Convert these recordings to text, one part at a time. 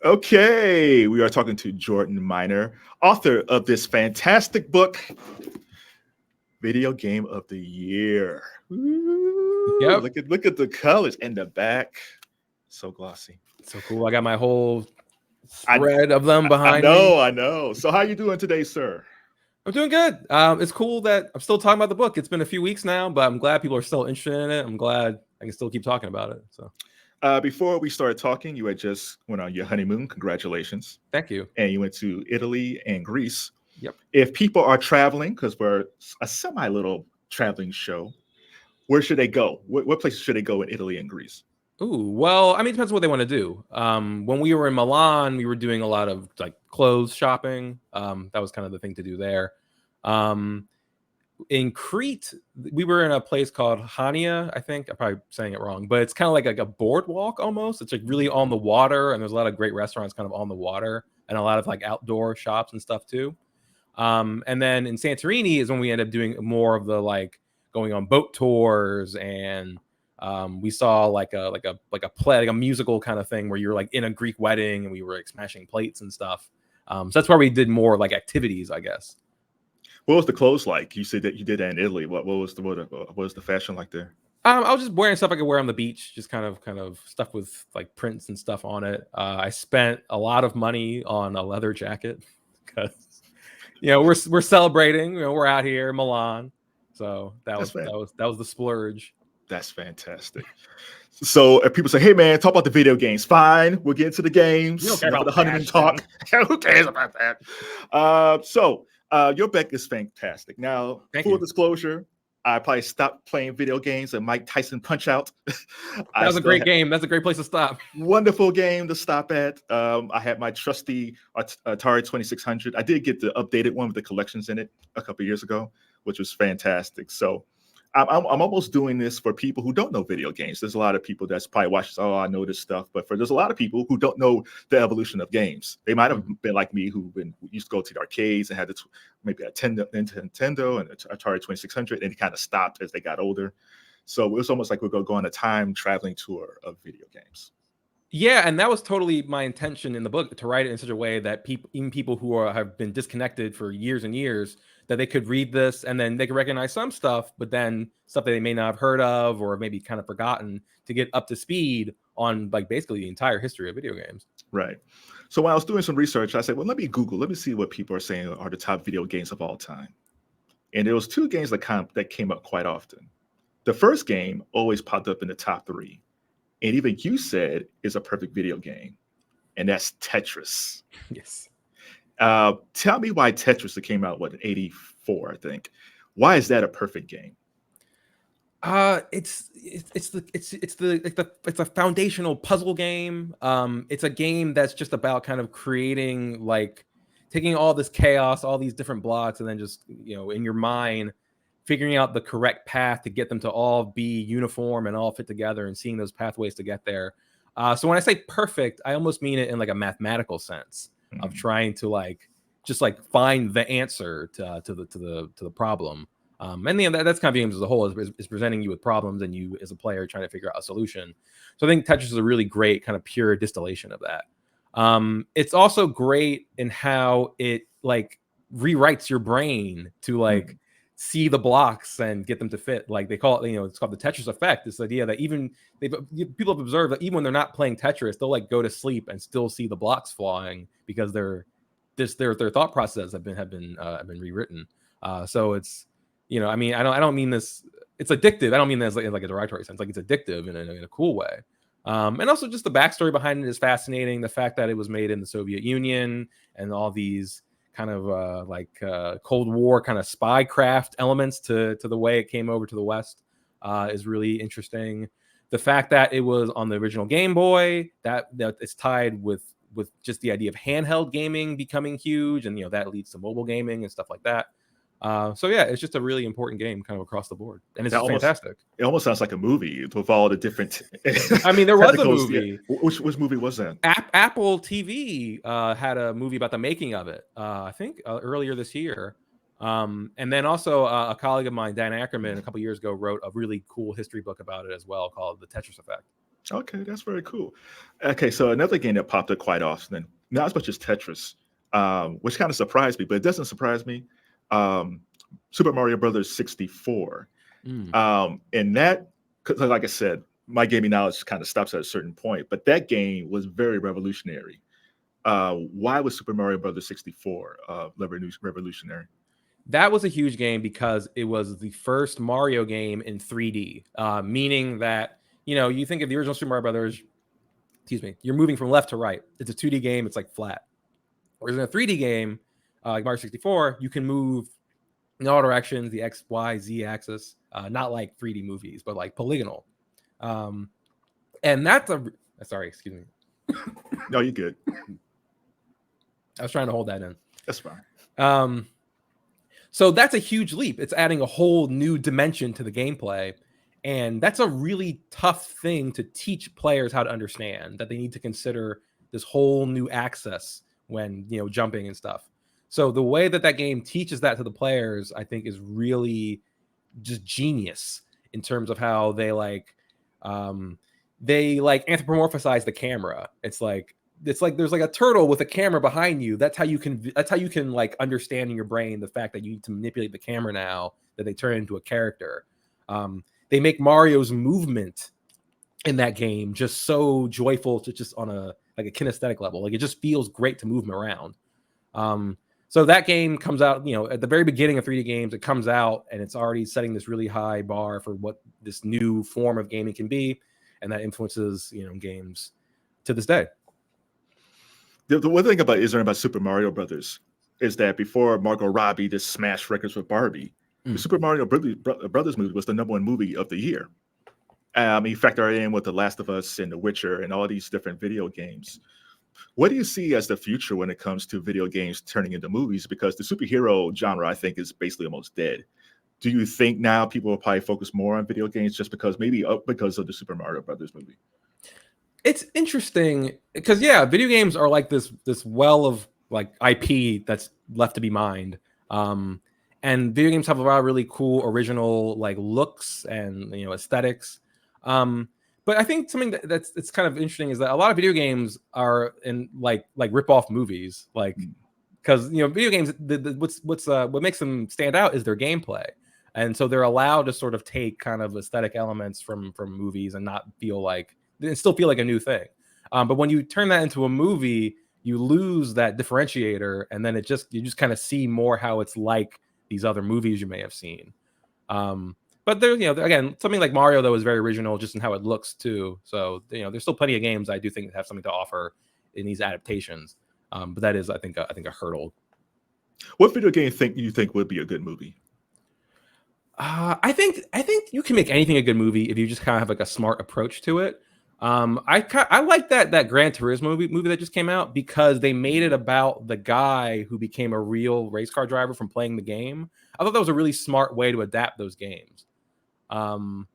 Okay, we are talking to Jordan Miner, author of this fantastic book, Video Game of the Year. Ooh, Yep. look at the colors in the back, so glossy. So cool. I got my whole I spread of them I behind me. know, I know. So how you doing today, sir? I'm doing good. It's cool that I'm still talking about the book. It's been a few weeks now, but I'm glad people are still interested in it. I'm glad I can still keep talking about it. So Before we started talking, you had just went on your honeymoon. Congratulations. thank you. And you went to Italy and Greece. Yep. If people are traveling, because we're a semi little traveling show, where should they go? What places should they go in Italy and Greece? Ooh, well, I mean, it depends what they want to do. When we were in Milan, we were doing a lot of like clothes shopping. That was kind of the thing to do there. Um, in Crete, we were in a place called Hania. I think I'm probably saying it wrong, but it's kind of like a boardwalk almost. It's like really on the water, and there's a lot of great restaurants kind of on the water, and a lot of like outdoor shops and stuff too. And then in Santorini is when we end up doing more of the like going on boat tours, and we saw like a play, like a musical kind of thing where you're like in a Greek wedding and we were like smashing plates and stuff. So that's where we did more like activities, I guess. What was the clothes like? You said that you did that in Italy. What was the fashion like there? I was just wearing stuff I could wear on the beach, just kind of stuff with like prints and stuff on it. I spent a lot of money on a leather jacket because we're celebrating. We're out here in Milan, so that was the splurge. That's fantastic. So if people say, "Hey man, talk about the video games," fine, we'll get into the games. You don't care Enough of about the honeymoon talk. Who cares about that? Your book is fantastic. Now, Thank full you. disclosure, I probably stopped playing video games and Mike Tyson Punch Out. That was a great game. That's a great place to stop. Wonderful game to stop at. I had my trusty Atari 2600. I did get the updated one with the collections in it a couple years ago, which was fantastic. So I'm almost doing this for people who don't know video games. There's a lot of people that's probably watching, oh, I know this stuff. But there's a lot of people who don't know the evolution of games. They might have been like me, who used to go to the arcades and had maybe a Nintendo and Atari 2600, and it kind of stopped as they got older. So it was almost like we're going to go on a time traveling tour of video games. Yeah, and that was totally my intention in the book, to write it in such a way that even people who have been disconnected for years and years, that they could read this and then they could recognize some stuff, but then stuff that they may not have heard of or maybe kind of forgotten, to get up to speed on like basically the entire history of video games. Right. So when I was doing some research, I said, well, let me see what people are saying are the top video games of all time. And there was two games that came up quite often. The first game always popped up in the top three. And even you said is a perfect video game, and that's Tetris. Yes. Tell me why Tetris that came out in '84, I think. Why is that a perfect game? It's a foundational puzzle game. It's a game that's just about kind of creating, like, taking all this chaos, all these different blocks, and then just in your mind figuring out the correct path to get them to all be uniform and all fit together, and seeing those pathways to get there. So when I say perfect, I almost mean it in like a mathematical sense of trying to just find the answer to the problem. And that's kind of games as a whole, is presenting you with problems and you as a player trying to figure out a solution. So I think Tetris is a really great kind of pure distillation of that. It's also great in how it rewrites your brain to see the blocks and get them to fit. Like they call it, it's called the Tetris effect. This idea that people have observed that even when they're not playing Tetris, they'll go to sleep and still see the blocks flying because their thought processes have been rewritten. So it's, I mean, I don't mean this. It's addictive. I don't mean that in like a derogatory sense. Like, it's addictive in a cool way. And also just the backstory behind it is fascinating. The fact that it was made in the Soviet Union and all these kind of Cold War kind of spycraft elements to the way it came over to the West is really interesting. The fact that it was on the original Game Boy, that it's tied with just the idea of handheld gaming becoming huge, and that leads to mobile gaming and stuff like that. So yeah, it's just a really important game kind of across the board, and it's fantastic. It almost sounds like a movie with all the different. I mean, there was a movie. Yeah. Which movie was that? Apple TV had a movie about the making of it. I think earlier this year. And then also a colleague of mine, Dan Ackerman, a couple years ago wrote a really cool history book about it as well, called The Tetris Effect. Okay, that's very cool. Okay, so another game that popped up quite often, not as much as Tetris, which kind of surprised me, but it doesn't surprise me. Um, Super Mario Brothers 64. Mm. And that, because like I said, my gaming knowledge kind of stops at a certain point, but that game was very revolutionary. Why was Super Mario Brothers 64 revolutionary? That was a huge game because it was the first Mario game in 3D, meaning that, you think of the original Super Mario Brothers, excuse me, you're moving from left to right. It's a 2D game. It's like flat. Whereas in a 3D game, like Mario 64, you can move in all directions, the X, Y, Z axis, not like 3D movies, but like polygonal. And that's sorry, excuse me. No, you're good. I was trying to hold that in. That's fine. So that's a huge leap. It's adding a whole new dimension to the gameplay. And that's a really tough thing to teach players how to understand, that they need to consider this whole new access when, jumping and stuff. So the way that game teaches that to the players, I think, is really just genius in terms of how they anthropomorphize the camera. It's like there's like a turtle with a camera behind you. That's how you can like understand in your brain the fact that you need to manipulate the camera now that they turn into a character. They make Mario's movement in that game just so joyful to just on a kinesthetic level. Like, it just feels great to move him around. So that game comes out, at the very beginning of 3D games, it comes out and it's already setting this really high bar for what this new form of gaming can be. And that influences, games to this day. The one thing about Super Mario Brothers is that before Margot Robbie just smashed records with Barbie, the Super Mario Brothers movie was the #1 movie of the year. You factor in with The Last of Us and The Witcher and all these different video games. What do you see as the future when it comes to video games turning into movies? Because the superhero genre, I think, is basically almost dead. Do you think now people will probably focus more on video games just because of the Super Mario Brothers movie? It's interesting because, video games are like this well of like IP that's left to be mined. And video games have a lot of really cool original like looks and aesthetics. But I think something that's kind of interesting is that a lot of video games are in like rip-off movies, like, because video games, what makes them stand out is their gameplay, and so they're allowed to sort of take kind of aesthetic elements from movies and not feel like and still feel like a new thing. But when you turn that into a movie, you lose that differentiator, and then you just kind of see more how it's like these other movies you may have seen. But there, again, something like Mario though is very original just in how it looks too. So there's still plenty of games I do think have something to offer in these adaptations. But that is, I think, a hurdle. What video game you think would be a good movie? I think you can make anything a good movie if you just kind of have like a smart approach to it. I like that Gran Turismo movie that just came out because they made it about the guy who became a real race car driver from playing the game. I thought that was a really smart way to adapt those games. But I'm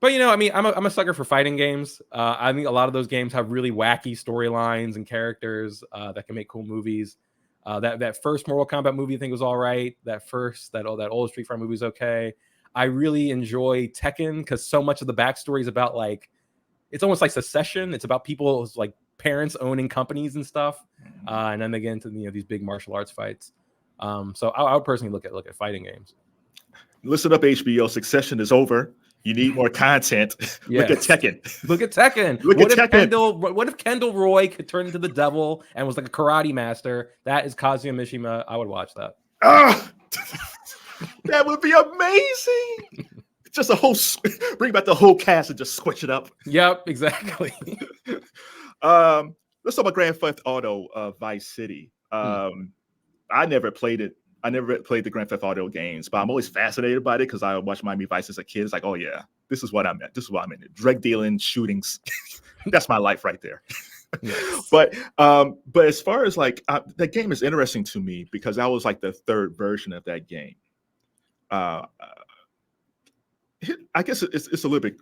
a sucker for fighting games. I think a lot of those games have really wacky storylines and characters that can make cool movies. That first Mortal Kombat movie I think was all right. That old Street Fighter movie was okay. I really enjoy Tekken because so much of the backstory is about like, it's almost like Succession. It's about people's like parents owning companies and stuff, and then they get into these big martial arts fights. So I would personally look at fighting games. Listen up, HBO. Succession is over. You need more content. Yes. Look at Tekken. Look at Tekken. What if Kendall Roy could turn into the devil and was like a karate master? That is Kazuya Mishima. I would watch that. That would be amazing. Just bring back the whole cast and just switch it up. Yep, exactly. Let's talk about Grand Theft Auto Vice City. I never played it. I never played the Grand Theft Auto games, but I'm always fascinated by it because I watched Miami Vice as a kid. It's like, oh yeah, this is what I'm at. This is what I'm in. Drug dealing, shootings. That's my life right there. Yes. But as far as like that game is interesting to me because that was like the third version of that game. I guess it's a little bit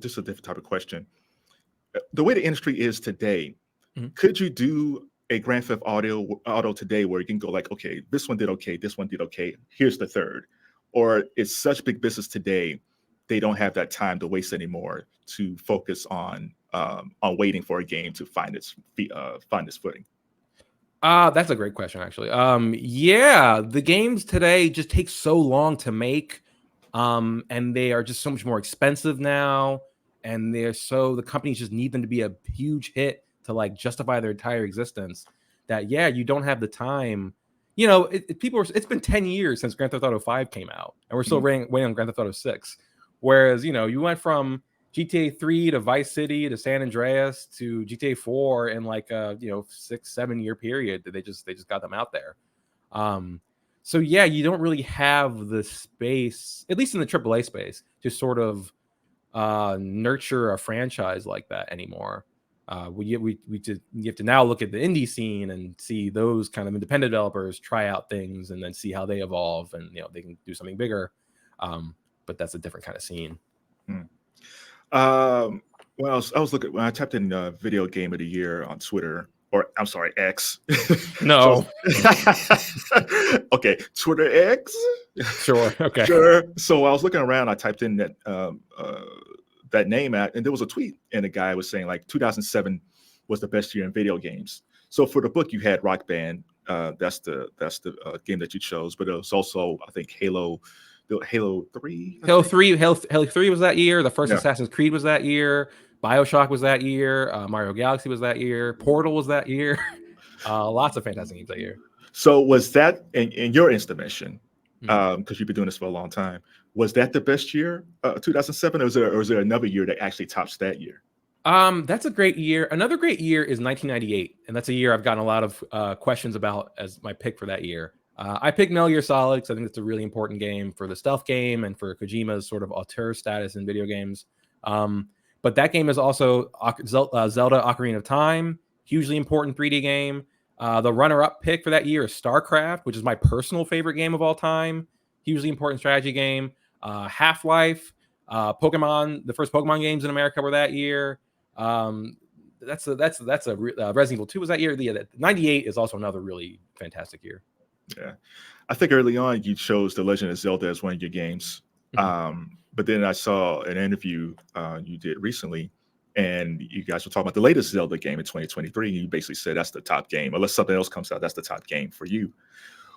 just a different type of question. The way the industry is today, could you do a Grand Theft Auto today where you can go like, okay, this one did okay, this one did okay, here's the third? Or it's such big business today they don't have that time to waste anymore to focus on waiting for a game to find its footing? That's a great question, actually. Yeah, the games today just take so long to make, and they are just so much more expensive now, and the companies just need them to be a huge hit to like justify their entire existence. That yeah, you don't have the time. You know, it's been 10 years since Grand Theft Auto 5 came out, and we're still waiting on Grand Theft Auto 6. Whereas, you know, you went from GTA 3 to Vice City to San Andreas to GTA 4 in like a 6-7 year period that they just got them out there. So yeah, you don't really have the space, at least in the AAA space, to sort of nurture a franchise like that anymore. You have to now look at the indie scene and see those kind of independent developers try out things and then see how they evolve, and they can do something bigger. But that's a different kind of scene. Well, I was looking when I typed in video game of the year on Twitter, or I'm sorry, X. No. Okay, Twitter X. Sure. Okay. Sure. So I was looking around. I typed in that name and there was a tweet, and the guy was saying like 2007 was the best year in video games. So for the book, you had Rock Band. That's the game that you chose, but it was also, I think, Halo 3. Halo 3 was that year. The first Assassin's Creed was that year. BioShock was that year. Mario Galaxy was that year. Portal was that year. Lots of fantastic games that year. So was that, in your estimation, because you've been doing this for a long time, was that the best year, 2007, or was there another year that actually tops that year? That's a great year. Another great year is 1998, and that's a year I've gotten a lot of questions about as my pick for that year. I picked Metal Gear Solid because I think it's a really important game for the stealth game and for Kojima's sort of auteur status in video games. But that game is also Zelda Ocarina of Time, hugely important 3D game. The runner-up pick for that year is StarCraft, which is my personal favorite game of all time, hugely important strategy game. Half-Life, Pokemon, the first Pokemon games in America were that year. That's a Resident Evil 2 was that year. 98 is also another really fantastic year. Yeah, I think early on you chose The Legend of Zelda as one of your games, but then I saw an interview you did recently, and you guys were talking about the latest Zelda game in 2023. And you basically said that's the top game, unless something else comes out. That's the top game for you.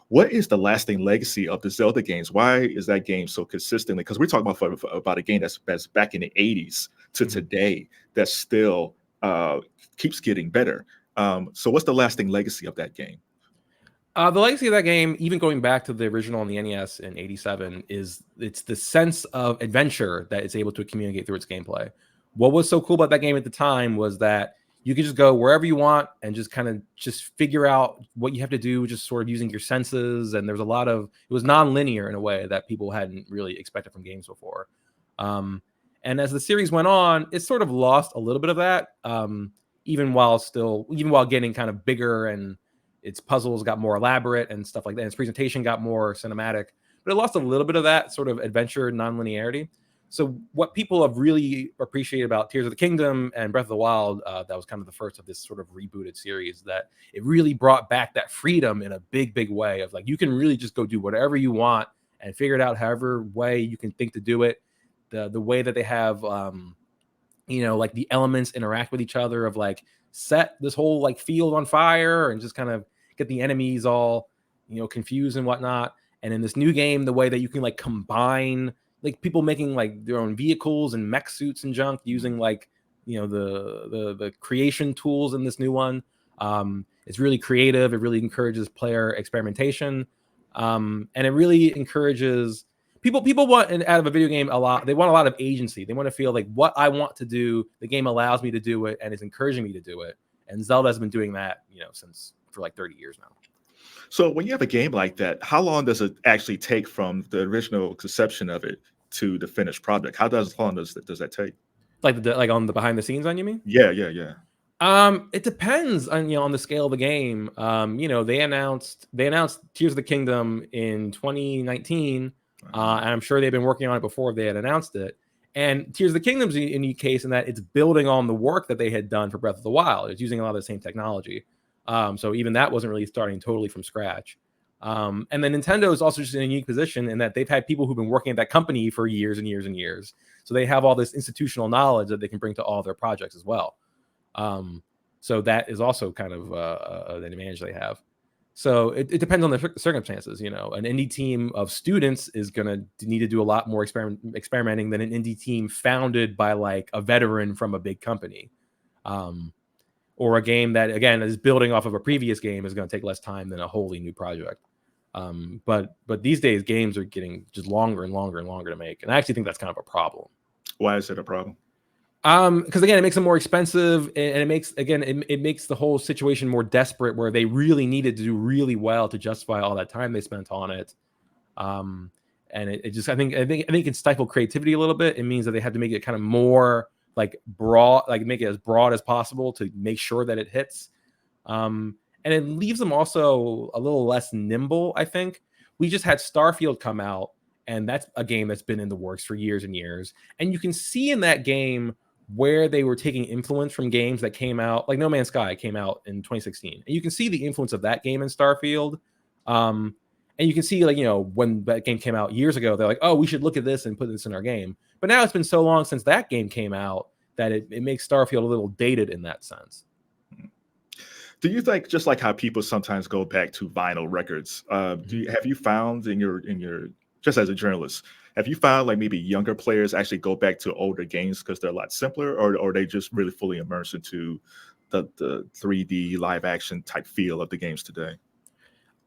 What is the lasting legacy of the Zelda games? Why is that game so consistently? Because we're talking about a game that's back in the 80s to today that still keeps getting better. So what's the lasting legacy of that game? The legacy of that game, even going back to the original on the NES in '87, it's the sense of adventure that it's able to communicate through its gameplay. What was so cool about that game at the time was that you could just go wherever you want and just kind of figure out what you have to do, just sort of using your senses. And there's it was non-linear in a way that people hadn't really expected from games before. And as the series went on, it sort of lost a little bit of that, even while getting kind of bigger, and its puzzles got more elaborate and stuff like that. And its presentation got more cinematic, but it lost a little bit of that sort of adventure non-linearity. So what people have really appreciated about Tears of the Kingdom and Breath of the Wild, that was kind of the first of this sort of rebooted series, that it really brought back that freedom in a big, big way of like, you can really just go do whatever you want and figure it out however way you can think to do it. The way that they have, like the elements interact with each other of like set this whole like field on fire and just kind of get the enemies all, confused and whatnot. And in this new game, the way that you can like combine like people making like their own vehicles and mech suits and junk using like, the creation tools in this new one. It's really creative. It really encourages player experimentation. And it really encourages people want out of a video game a lot. They want a lot of agency. They want to feel like what I want to do, the game allows me to do it and is encouraging me to do it. And Zelda has been doing that, since for like 30 years now. So when you have a game like that, how long does it actually take from the original conception of it to the finished product? How long does that take? Like on the behind the scenes on, you mean? Yeah. It depends on the scale of the game. They announced Tears of the Kingdom in 2019, and I'm sure they've been working on it before they had announced it. And Tears of the Kingdom's a unique case in that it's building on the work that they had done for Breath of the Wild. It's using a lot of the same technology. So even that wasn't really starting totally from scratch. And then Nintendo is also just in a unique position in that they've had people who've been working at that company for years and years and years. So they have all this institutional knowledge that they can bring to all their projects as well. So that is also kind of an advantage they have. So it depends on the circumstances. You know, an indie team of students is going to need to do a lot more experimenting than an indie team founded by like a veteran from a big company. Or a game that, again, is building off of a previous game is going to take less time than a wholly new project. But these days, games are getting just longer and longer and longer to make. And I actually think that's kind of a problem. Why is it a problem? Because again, it makes them more expensive, and it makes the whole situation more desperate, where they really needed to do really well to justify all that time they spent on it. And it just I think it can stifle creativity a little bit. It means that they have to make it kind of more like broad, like make it as broad as possible to make sure that it hits. And it leaves them also a little less nimble. I think we just had Starfield come out, and that's a game that's been in the works for years and years. And you can see in that game where they were taking influence from games that came out, like No Man's Sky came out in 2016. And you can see the influence of that game in Starfield. And you can see, like, you know, when that game came out years ago, they're like, oh, we should look at this and put this in our game. But now it's been so long since that game came out that it makes Starfield a little dated in that sense. Do you think, just like how people sometimes go back to vinyl records, have you found in your just as a journalist, have you found like maybe younger players actually go back to older games because they're a lot simpler, or they just really fully immersed into the 3D live action type feel of the games today?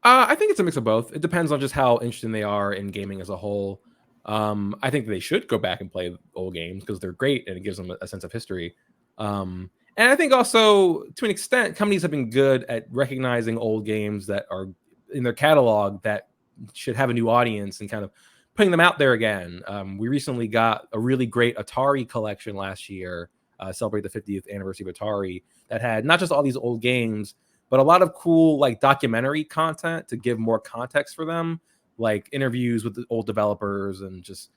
I think it's a mix of both. It depends on just how interested they are in gaming as a whole. I think they should go back and play old games because they're great and it gives them a sense of history. And I think also, to an extent, companies have been good at recognizing old games that are in their catalog that should have a new audience and kind of putting them out there again. We recently got a really great Atari collection last year, celebrate the 50th anniversary of Atari, that had not just all these old games, but a lot of cool like documentary content to give more context for them, like interviews with the old developers and just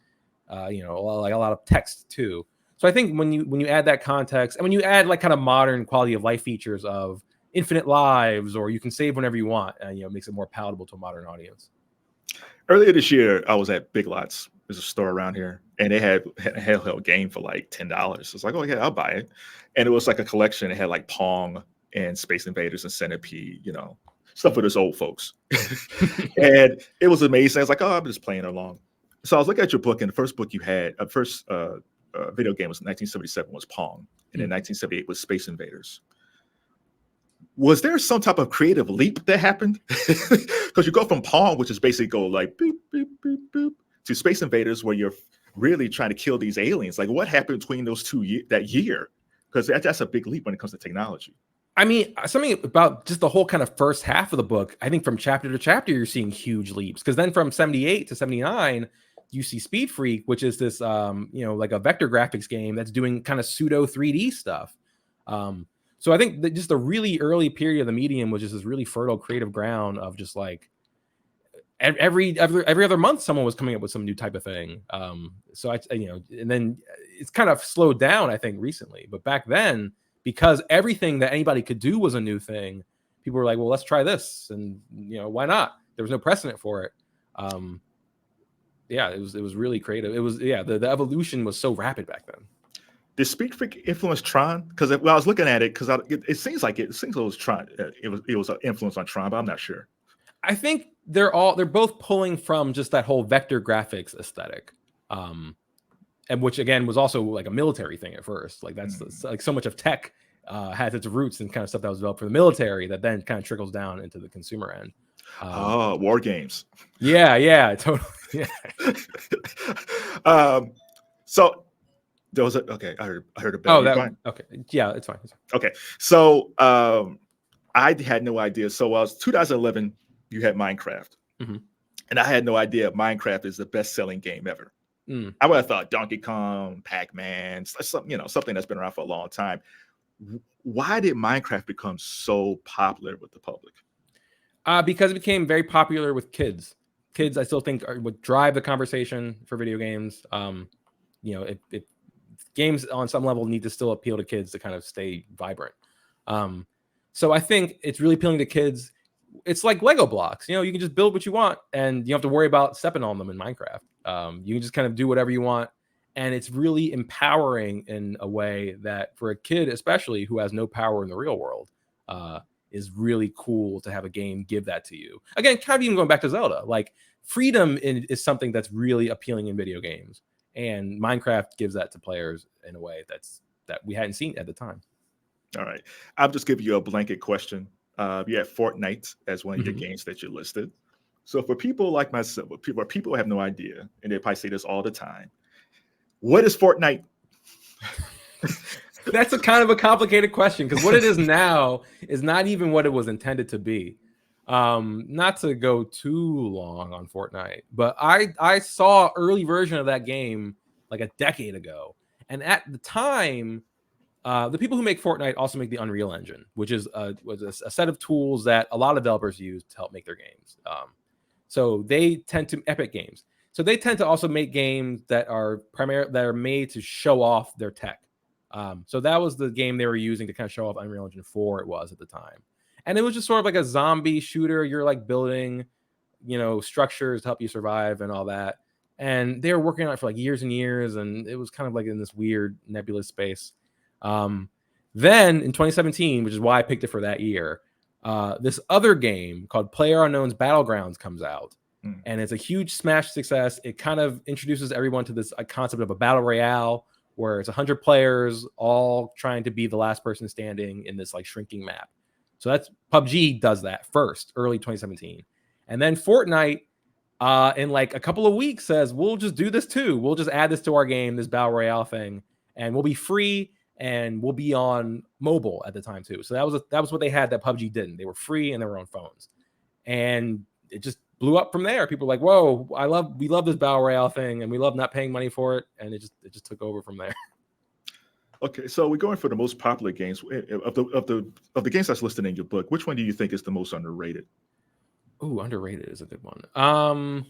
like a lot of text too. So I think when you add that context, and when you add like kind of modern quality of life features of infinite lives, or you can save whenever you want, it makes it more palatable to a modern audience. Earlier this year, I was at Big Lots. There's a store around here, and they had a handheld game for like $10. It's like, oh yeah, I'll buy it. And it was like a collection. It had like Pong and Space Invaders and Centipede, stuff for those old folks. And it was amazing. I was like, oh, I'm just playing along. So I was looking at your book, and the first book you had, first video game was 1977 was Pong, and then 1978 was Space Invaders. Was there some type of creative leap that happened? Because you go from Pong, which is basically go like beep, beep, beep, beep, to Space Invaders, where you're really trying to kill these aliens. Like, what happened between those that year? Because that's a big leap when it comes to technology. I mean, something about just the whole kind of first half of the book, I think from chapter to chapter, you're seeing huge leaps. Because then from 78 to 79, you see Speed Freak, which is this, like a vector graphics game that's doing kind of pseudo 3D stuff. So I think that just the really early period of the medium was just this really fertile creative ground of just like every other month, someone was coming up with some new type of thing. So and then it's kind of slowed down, I think, recently. But back then, because everything that anybody could do was a new thing, people were like, well, let's try this. And, why not? There was no precedent for it. It was really creative. It was, the evolution was so rapid back then. Did Speed Freak influence Tron? Because I was looking at it, because it seems like it was Tron. It was an influence on Tron, but I'm not sure. I think they're both pulling from just that whole vector graphics aesthetic, and which again was also like a military thing at first. Like that's like so much of tech has its roots in kind of stuff that was developed for the military that then kind of trickles down into the consumer end. War games. Yeah, totally. Yeah. So. There was okay. I heard about it. Okay. Yeah, it's fine. Okay. So I had no idea. So I was 2011. You had Minecraft, and I had no idea Minecraft is the best-selling game ever. I would have thought Donkey Kong, Pac-Man, something that's been around for a long time. Why did Minecraft become so popular with the public? Because it became very popular with kids. Kids, I still think, would drive the conversation for video games. Games on some level need to still appeal to kids to kind of stay vibrant. So I think it's really appealing to kids. it's like Lego blocks. You can just build what you want, and you don't have to worry about stepping on them in Minecraft. You can just kind of do whatever you want, and it's really empowering in a way that for a kid, especially who has no power in the real world, is really cool to have a game give that to you. Again, kind of even going back to Zelda, like freedom is something that's really appealing in video games, and Minecraft gives that to players in a way that we hadn't seen at the time. All right. I'll just give you a blanket question. You have Fortnite as one of your games that you listed. So for people like myself, people have no idea, and they probably say this all the time, what is Fortnite? That's a kind of a complicated question, because what it is now is not even what it was intended to be. Not to go too long on Fortnite, but I saw early version of that game like a decade ago, and at the time, the people who make Fortnite also make the Unreal Engine, which is was a set of tools that a lot of developers use to help make their games. So they tend to Epic Games. So they tend to also make games that are made to show off their tech. So that was the game they were using to kind of show off Unreal Engine 4. It was at the time, and it was just sort of like a zombie shooter. You're like building, structures to help you survive and all that. And they were working on it for like years and years, and it was kind of like in this weird nebulous space. Then in 2017, which is why I picked it for that year, this other game called PlayerUnknown's Battlegrounds comes out, and it's a huge smash success. It kind of introduces everyone to this concept of a battle royale, where it's 100 players all trying to be the last person standing in this like shrinking map. So that's PUBG does that first, early 2017, and then Fortnite in like a couple of weeks says, we'll just do this too. We'll just add this to our game, this battle royale thing, and we'll be free. And we'll be on mobile at the time too. So that was what they had that PUBG didn't. They were free and they were on phones, and it just blew up from there. People were like, "Whoa, we love this battle royale thing, and we love not paying money for it." And it just took over from there. Okay, so we're going for the most popular games of the games that's listed in your book. Which one do you think is the most underrated? Ooh, underrated is a good one.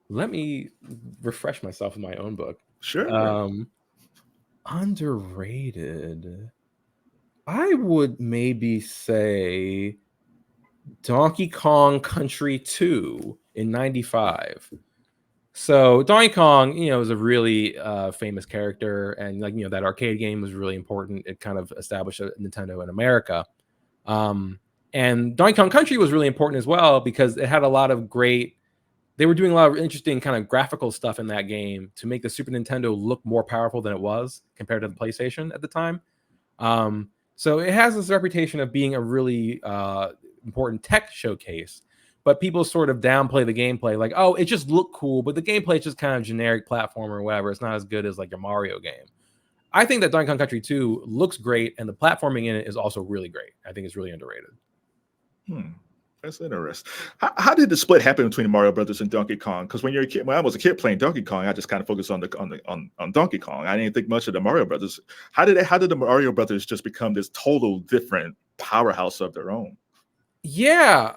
Let me refresh myself in my own book. Sure. Underrated, I would maybe say Donkey Kong Country 2 in 95. So Donkey Kong, is a really famous character, and that arcade game was really important. It kind of established Nintendo in America. And Donkey Kong Country was really important as well, because it had a lot of they were doing a lot of interesting kind of graphical stuff in that game to make the Super Nintendo look more powerful than it was compared to the PlayStation at the time. So it has this reputation of being a really important tech showcase, but people sort of downplay the gameplay, like, oh, it just looked cool, but the gameplay is just kind of generic platformer or whatever. It's not as good as like your Mario game. I think that Donkey Kong Country 2 looks great, and the platforming in it is also really great. I think it's really underrated. That's interesting. How did the split happen between Mario Brothers and Donkey Kong? Because when I was a kid playing Donkey Kong, I just kind of focused on Donkey Kong. I didn't think much of the Mario Brothers. How did the Mario Brothers just become this total different powerhouse of their own? Yeah.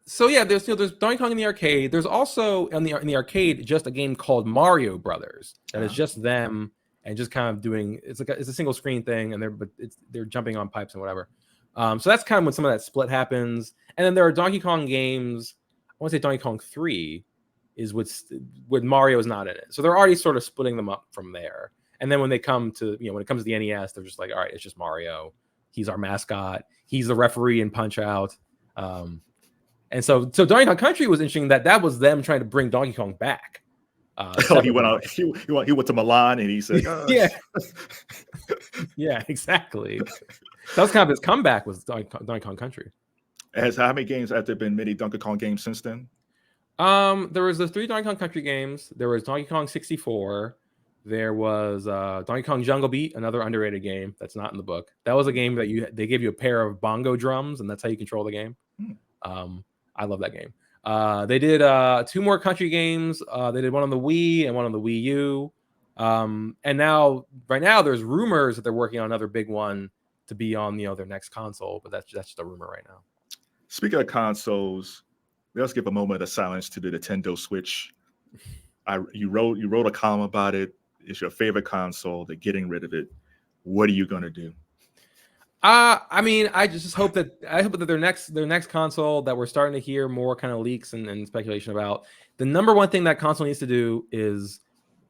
So yeah, there's Donkey Kong in the arcade. There's also in the arcade just a game called Mario Brothers that is just them and just kind of doing. It's a single screen thing, and they're jumping on pipes and whatever. So that's kind of when some of that split happens. And then there are Donkey Kong games. I want to say Donkey Kong 3 is with Mario is not in it. So they're already sort of splitting them up from there. And then when it comes to the NES, they're just like, all right, it's just Mario. He's our mascot. He's the referee in Punch Out. And so Donkey Kong Country was interesting that was them trying to bring Donkey Kong back. He went out. He went to Milan and he said, "Yeah, yeah, exactly." That was kind of his comeback, was Donkey Kong Country. How many games have there been? Many Donkey Kong games since then? There was the 3 Donkey Kong Country games. There was Donkey Kong 64. There was Donkey Kong Jungle Beat, another underrated game that's not in the book. That was a game that they gave you a pair of bongo drums, and that's how you control the game. I love that game. They did 2 more country games. They did one on the Wii and one on the Wii U. And right now, there's rumors that they're working on another big one to be on their next console, but that's just a rumor right now. Speaking of consoles, let's give a moment of silence to the Nintendo Switch. You wrote a column about it. It's your favorite console. They're getting rid of it. What are you going to do? I mean, I just hope that their next console that we're starting to hear more kind of leaks and speculation about. The number one thing that console needs to do is,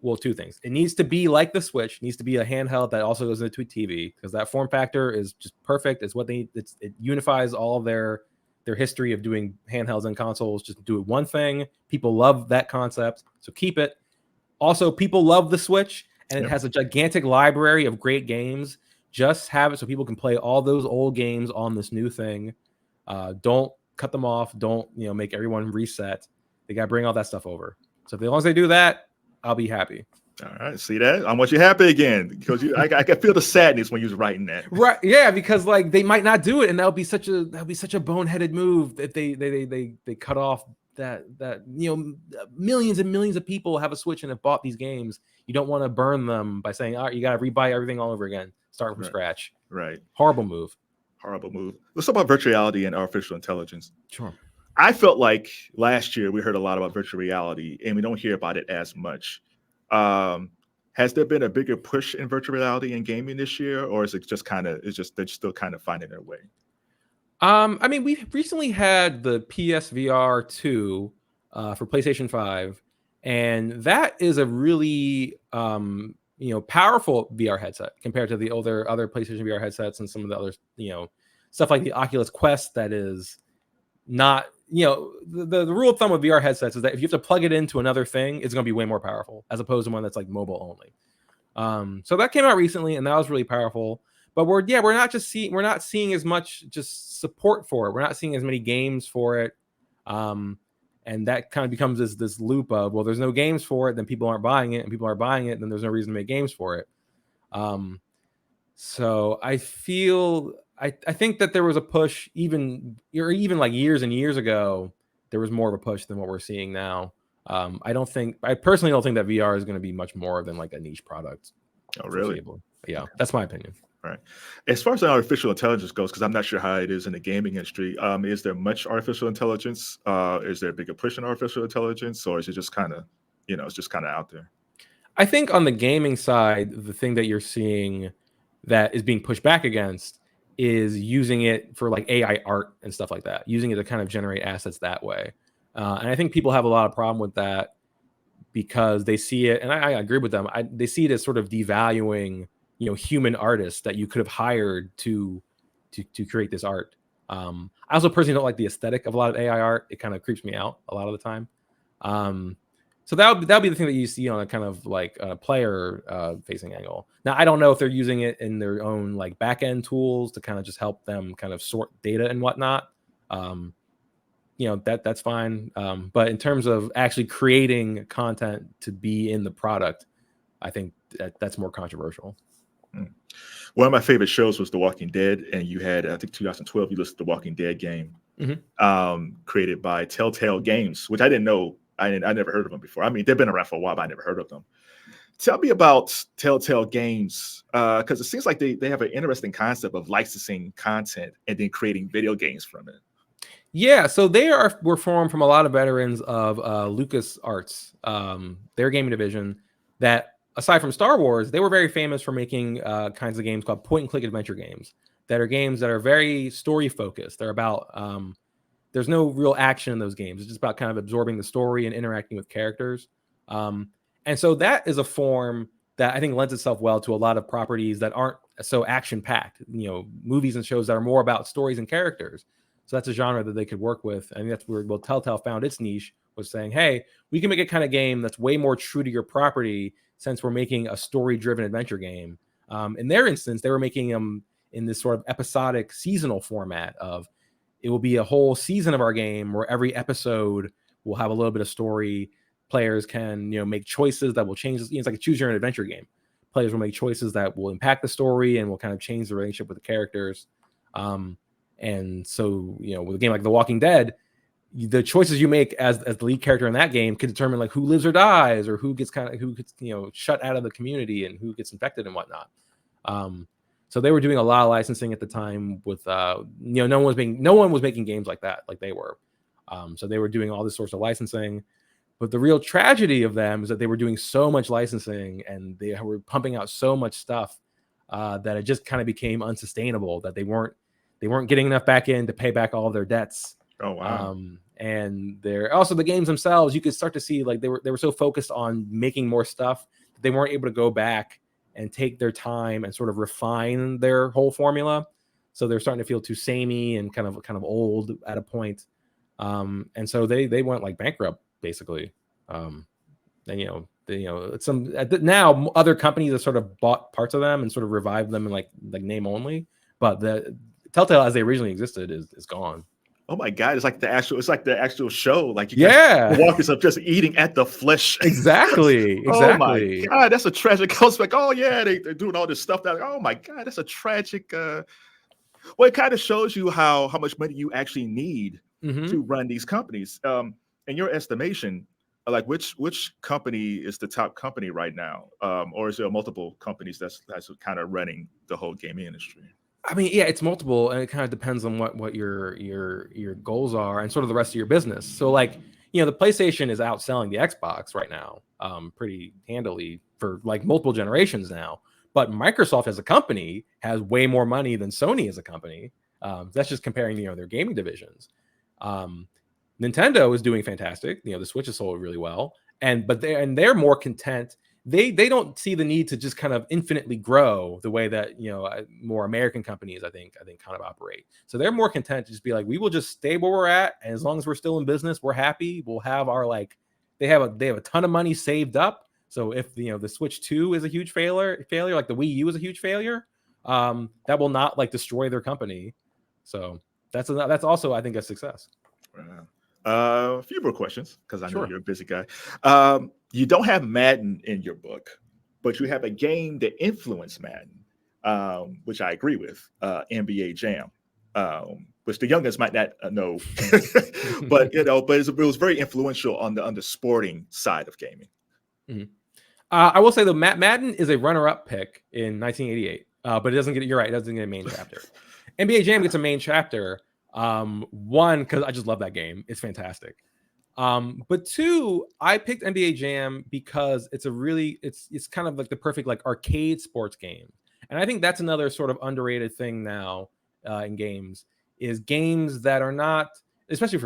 well, two things. It needs to be like the Switch. It needs to be a handheld that also goes into a TV, because that form factor is just perfect. It's what they need. It unifies all of their history of doing handhelds and consoles. Just do it one thing. People love that concept, so keep it. Also, people love the Switch, and it has a gigantic library of great games. Just have it so people can play all those old games on this new thing. Don't cut them off. Don't make everyone reset. They got to bring all that stuff over. So as long as they do that, I'll be happy. All right, see that? I want you happy again, because I can feel the sadness when you was writing that. Right? Yeah, because like they might not do it, and that'll be such a boneheaded move if they cut off that millions and millions of people have a Switch and have bought these games. You don't want to burn them by saying, all right, you got to rebuy everything all over again, start from scratch. Right. Horrible move. Let's talk about virtual reality and artificial intelligence. Sure. I felt like last year we heard a lot about virtual reality, and we don't hear about it as much. Has there been a bigger push in virtual reality in gaming this year, or is it just they're still kind of finding their way? I mean, we've recently had the PSVR 2 for PlayStation 5, and that is a really powerful VR headset compared to the other PlayStation VR headsets and some of the other stuff like the Oculus Quest. That is not the rule of thumb with VR headsets is that if you have to plug it into another thing, it's going to be way more powerful as opposed to one that's like mobile only. So that came out recently, and that was really powerful. But we're not seeing as much just support for it. We're not seeing as many games for it. And that kind of becomes this loop of, well, there's no games for it, then people aren't buying it, and people aren't buying it, then there's no reason to make games for it. So I feel I think that there was a push even like years and years ago. There was more of a push than what we're seeing now. I personally don't think that VR is going to be much more than like a niche product. Oh, really? Yeah, that's my opinion. Right. As far as artificial intelligence goes, because I'm not sure how it is in the gaming industry, is there much artificial intelligence? Is there a bigger push in artificial intelligence, or is it just kind of, it's just kind of out there? I think on the gaming side, the thing that you're seeing that is being pushed back against is using it for like AI art and stuff like that, using it to kind of generate assets that way. And I think people have a lot of problem with that because they see it, and I agree with them. They see it as sort of devaluing human artists that you could have hired to create this art. I also personally don't like the aesthetic of a lot of AI art. It kind of creeps me out a lot of the time. So that'll be the thing that you see on a kind of like a player facing angle. Now, I don't know if they're using it in their own like back end tools to kind of just help them kind of sort data and whatnot. That's fine. But in terms of actually creating content to be in the product, I think that's more controversial. One of my favorite shows was The Walking Dead, and you had, I think 2012, you listed The Walking Dead game, created by Telltale Games, which I didn't know. I never heard of them before. I mean, they've been around for a while, but I never heard of them. Tell me about Telltale Games, because it seems like they have an interesting concept of licensing content and then creating video games from it. Yeah, so were formed from a lot of veterans of LucasArts, their gaming division, that aside from Star Wars, they were very famous for making kinds of games called point-and-click adventure games that are games that are very story-focused. They're about there's no real action in those games. It's just about kind of absorbing the story and interacting with characters. And so that is a form that I think lends itself well to a lot of properties that aren't so action-packed, movies and shows that are more about stories and characters. So that's a genre that they could work with. I think that's where Telltale found its niche, was saying, hey, we can make a kind of game that's way more true to your property since we're making a story-driven adventure game. In their instance, they were making them in this sort of episodic seasonal format of, it will be a whole season of our game where every episode will have a little bit of story. Players can, make choices that will change. It's like a choose your own adventure game. Players will make choices that will impact the story and will kind of change the relationship with the characters. And so, with a game like The Walking Dead, the choices you make as the lead character in that game can determine like who lives or dies, or who gets shut out of the community and who gets infected and whatnot. So they were doing a lot of licensing at the time with no one was making games like that like they were. So they were doing all this sorts of licensing. But the real tragedy of them is that they were doing so much licensing and they were pumping out so much stuff that it just kind of became unsustainable, that they weren't getting enough back in to pay back all of their debts. Oh wow. And they're also, the games themselves, you could start to see like they were so focused on making more stuff that they weren't able to go back and take their time and sort of refine their whole formula. So they're starting to feel too samey and kind of old at a point. And so they went like bankrupt basically. And now other companies have sort of bought parts of them and sort of revived them in like name only, but the Telltale as they originally existed is gone. Oh my God! It's like the actual show. Like the walkers are just eating at the flesh. Exactly. Oh my God, that's a tragic. I was like, oh yeah, they're doing all this stuff. That oh my God, that's a tragic. Well, it kind of shows you how much money you actually need to run these companies. In your estimation, like which company is the top company right now, or is there multiple companies that's kind of running the whole gaming industry? I mean, yeah, it's multiple, and it kind of depends on what your goals are and sort of the rest of your business. So, like, the PlayStation is outselling the Xbox right now, pretty handily for like multiple generations now. But Microsoft as a company has way more money than Sony as a company. That's just comparing, their gaming divisions. Nintendo is doing fantastic. The Switch is sold really well, but they're more content. They don't see the need to just kind of infinitely grow the way that more American companies I think kind of operate. So they're more content to just be like, we will just stay where we're at, and as long as we're still in business, we're happy. We'll have our they have a ton of money saved up. So if the Switch 2 is a huge failure, like the Wii U is a huge failure, that will not destroy their company. So that's also I think a success. A few more questions because I know you're a busy guy. You don't have Madden in your book, but you have a game that influenced Madden, which I agree with, NBA Jam, which the youngest might not know, but it was very influential on the sporting side of gaming. Mm-hmm. I will say though, Madden is a runner-up pick in 1988, but it doesn't get. You're right, it doesn't get a main chapter. NBA Jam gets a main chapter. One, because I just love that game. It's fantastic. But two, I picked NBA Jam because it's kind of like the perfect arcade sports game. And I think that's another sort of underrated thing now in games, is games that are not, especially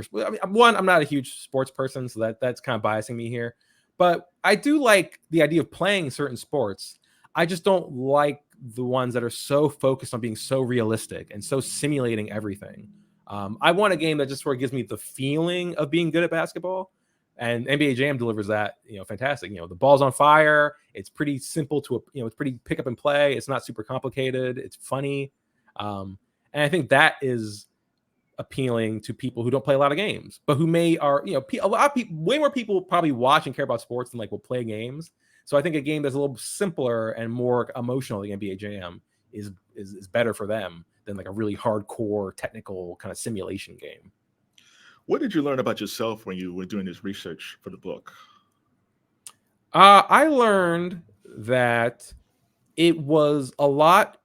one, I'm not a huge sports person, so that's kind of biasing me here. But I do like the idea of playing certain sports. I just don't like the ones that are so focused on being so realistic and so simulating everything. I want a game that just sort of gives me the feeling of being good at basketball, and NBA Jam delivers that, fantastic. The ball's on fire. It's pretty simple it's pretty pick up and play. It's not super complicated. It's funny. And I think that is appealing to people who don't play a lot of games, but who a lot of people, way more people probably watch and care about sports than will play games. So I think a game that's a little simpler and more emotional, like NBA Jam, is better for them than a really hardcore technical kind of simulation game. What did you learn about yourself when you were doing this research for the book? I learned that it was a lot.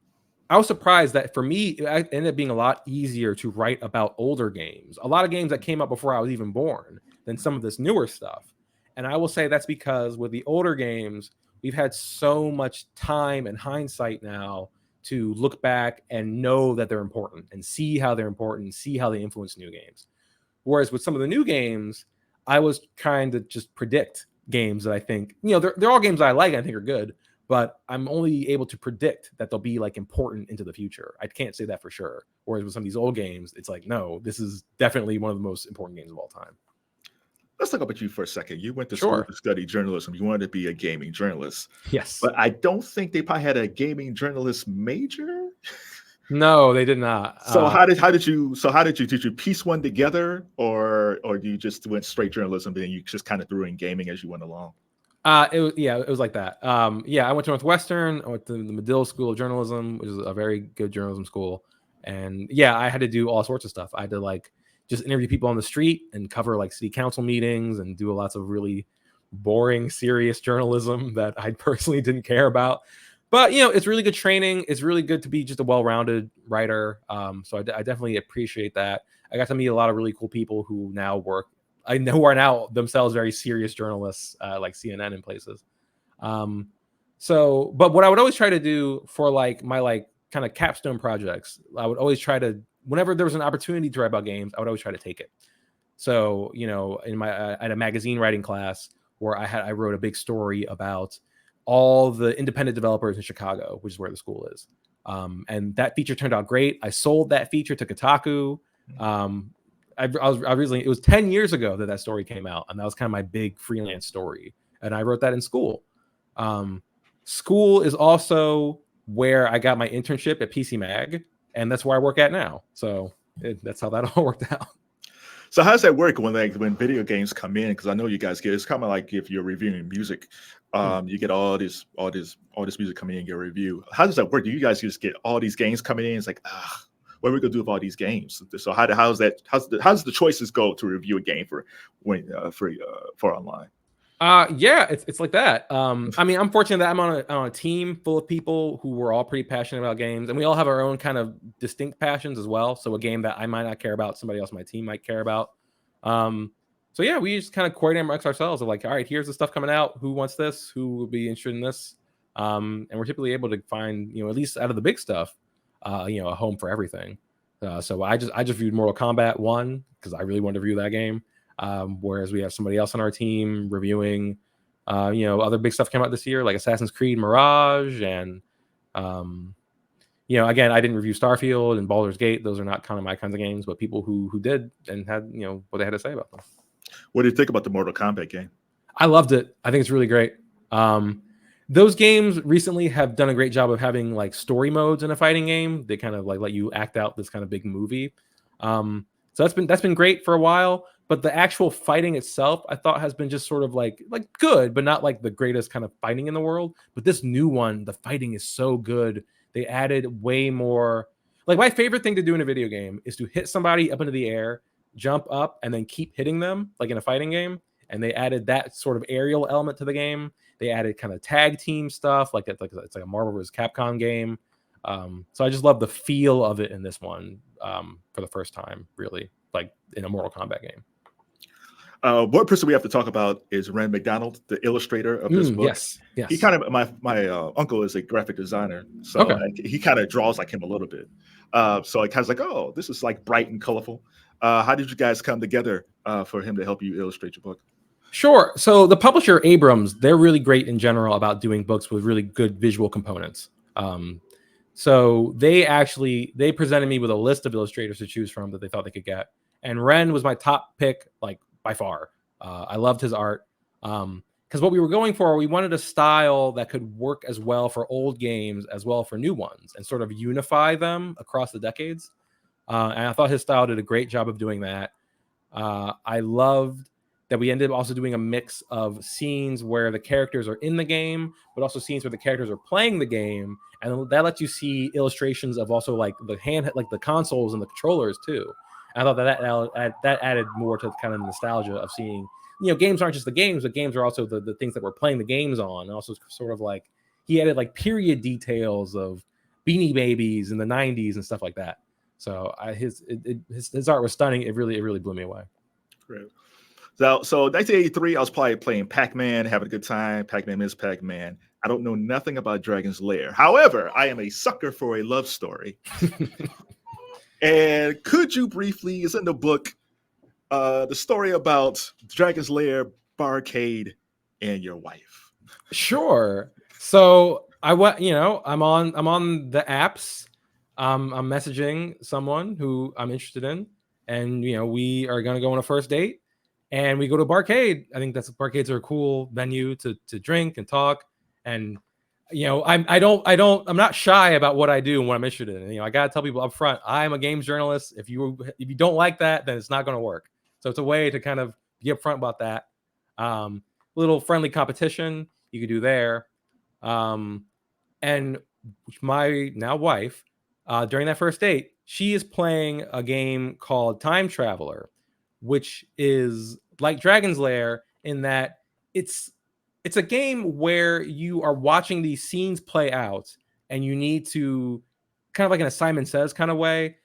I was surprised that for me, it ended up being a lot easier to write about older games. A lot of games that came out before I was even born than some of this newer stuff. And I will say that's because with the older games, we've had so much time and hindsight now to look back and know that they're important and see how they're important and see how they influence new games. Whereas with some of the new games, I was trying to just predict games that I think, they're all games I like and I think are good, but I'm only able to predict that they'll be important into the future. I can't say that for sure. Whereas with some of these old games, it's no, this is definitely one of the most important games of all time. Let's talk about you for a second. You went to school to study journalism. You wanted to be a gaming journalist. Yes. But I don't think they probably had a gaming journalist major. No, they did not. So how did you piece one together, or you just went straight journalism and you just kind of threw in gaming as you went along? It was like that. I went to Northwestern. I went to the Medill School of Journalism, which is a very good journalism school. And I had to do all sorts of stuff. I had to just interview people on the street and cover city council meetings and do lots of really boring, serious journalism that I personally didn't care about. But, it's really good training. It's really good to be just a well-rounded writer. So I definitely appreciate that. I got to meet a lot of really cool people who now who are now themselves very serious journalists, like CNN and places. So, but what I would always try to do for like my like kind of capstone projects, I would always try to, whenever there was an opportunity to write about games, I would always try to take it. So, in my at a magazine writing class where I wrote a big story about all the independent developers in Chicago, which is where the school is. And that feature turned out great. I sold that feature to Kotaku. I recently, it was 10 years ago that story came out, and that was kind of my big freelance story. And I wrote that in school. School is also where I got my internship at PC Mag, and that's where I work at now. So that's how that all worked out. So how does that work when video games come in? Because I know you guys get, it's kind of like if you're reviewing music, you get all this music coming in your review. How does that work? Do you guys just get all these games coming in? It's like, what are we gonna do with all these games? So how does the choices go to review a game for online? Yeah, it's like that. I mean, I'm fortunate that I'm on a team full of people who were all pretty passionate about games, and we all have our own kind of distinct passions as well. So a game that I might not care about, somebody else on my team might care about. So yeah, we just kind of coordinate amongst ourselves of like, all right, here's the stuff coming out. Who wants this? Who would be interested in this? And we're typically able to find, at least out of the big stuff, a home for everything. So I just reviewed Mortal Kombat 1 because I really wanted to review that game. Whereas we have somebody else on our team reviewing, other big stuff came out this year, like Assassin's Creed Mirage. And, again, I didn't review Starfield and Baldur's Gate. Those are not kind of my kinds of games, but people who did and had, what they had to say about them. What do you think about the Mortal Kombat game? I loved it. I think it's really great. Those games recently have done a great job of having like story modes in a fighting game. They kind of like let you act out this kind of big movie. So that's been great for a while. But the actual fighting itself, I thought, has been just sort of like good, but not like the greatest kind of fighting in the world. But this new one, the fighting is so good. They added way more. Like my favorite thing to do in a video game is to hit somebody up into the air, jump up, and then keep hitting them like in a fighting game. And they added that sort of aerial element to the game. They added kind of tag team stuff, like it's like a Marvel vs. Capcom game. So I just love the feel of it in this one for the first time, really, like in a Mortal Kombat game. One person we have to talk about is Ren McDonald, the illustrator of this book. Yes. He kind of my uncle is a graphic designer, so he kind of draws like him a little bit. So I kind of like, oh, this is like bright and colorful. How did you guys come together for him to help you illustrate your book? Sure. So the publisher Abrams, they're really great in general about doing books with really good visual components. So they presented me with a list of illustrators to choose from that they thought they could get, and Ren was my top pick, like by far. I loved his art because what we were going for, we wanted a style that could work as well for old games as well for new ones and sort of unify them across the decades. And I thought his style did a great job of doing that. I loved that we ended up also doing a mix of scenes where the characters are in the game, but also scenes where the characters are playing the game. And that lets you see illustrations of also like the consoles and the controllers too. And I thought that added more to kind of the nostalgia of seeing, games aren't just the games, but games are also the things that we're playing the games on. And also sort of like he added like period details of Beanie Babies in the 90s and stuff like that. So his art was stunning. It really blew me away. Great. So 1983, I was probably playing Pac-Man, having a good time. Pac-Man is Pac-Man. I don't know nothing about Dragon's Lair. However, I am a sucker for a love story. And could you briefly, it's in the book, the story about Dragon's Lair, Barcade, and your wife? Sure. So I'm on the apps. I'm messaging someone who I'm interested in, and we are gonna go on a first date. And we go to Barcade. I think Barcades are a cool venue to drink and talk. And I'm not shy about what I do and what I'm interested in. I gotta tell people up front, I'm a games journalist. If you don't like that, then it's not gonna work. So it's a way to kind of be upfront about that. Little friendly competition you could do there. And my now wife, during that first date, she is playing a game called Time Traveler, which is like Dragon's Lair in that it's a game where you are watching these scenes play out and you need to kind of like in a Simon Says kind of way,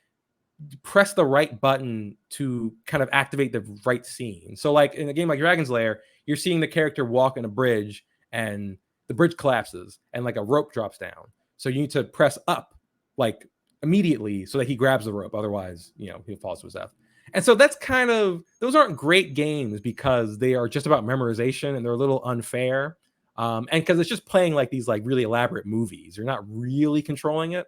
press the right button to kind of activate the right scene. So like in a game like Dragon's Lair, you're seeing the character walk on a bridge and the bridge collapses and like a rope drops down. So you need to press up like immediately so that he grabs the rope. Otherwise, he'll fall to his death. And so that's kind of, those aren't great games because they are just about memorization and they're a little unfair. And because it's just playing like these like really elaborate movies. You're not really controlling it.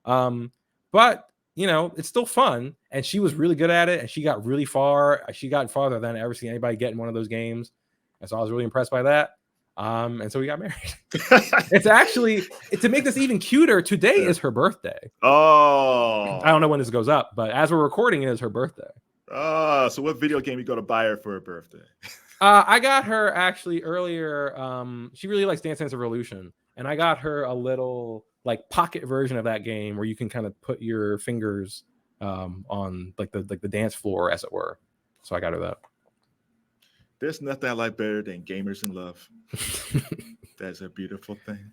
But it's still fun. And she was really good at it. And she got really far. She got farther than I ever seen anybody get in one of those games. And so I was really impressed by that. And so we got married. It's actually, to make this even cuter, today is her birthday. Oh. I don't know when this goes up, but as we're recording, it is her birthday. Oh, so what video game you go to buy her for her birthday? I got her actually earlier. She really likes Dance Dance Revolution, and I got her a little like pocket version of that game where you can kind of put your fingers on like the dance floor, as it were. So I got her that. There's nothing I like better than gamers in love. That's a beautiful thing.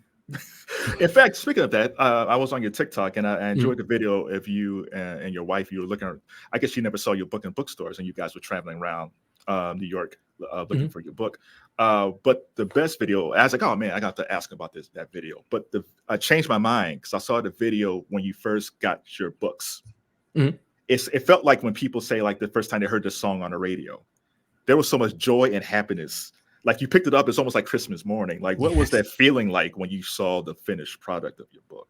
In fact, speaking of that, I was on your TikTok and I enjoyed the video of you and your wife. You were looking, I guess she never saw your book in bookstores and you guys were traveling around New York looking for your book. But the best video, I was like, oh man, I got to ask about that video. But I changed my mind because I saw the video when you first got your books. It felt like when people say like the first time they heard the song on the radio. There was so much joy and happiness. Like you picked it up, it's almost like Christmas morning. Like what was that feeling like when you saw the finished product of your book?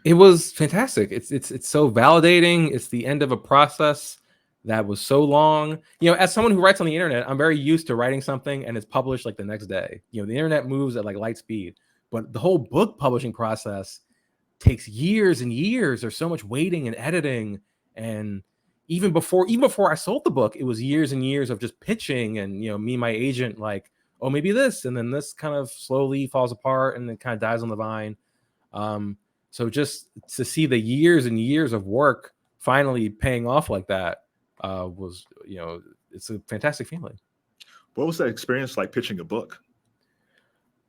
It was fantastic. It's so validating. It's the end of a process that was so long. As someone who writes on the internet, I'm very used to writing something and it's published like the next day. The internet moves at like light speed, but the whole book publishing process takes years and years. There's so much waiting and editing, and even before I sold the book, it was years and years of just pitching and, me and my agent like, oh, maybe this. And then this kind of slowly falls apart and then kind of dies on the vine. So just to see the years and years of work finally paying off like that was, it's a fantastic feeling. What was that experience like pitching a book?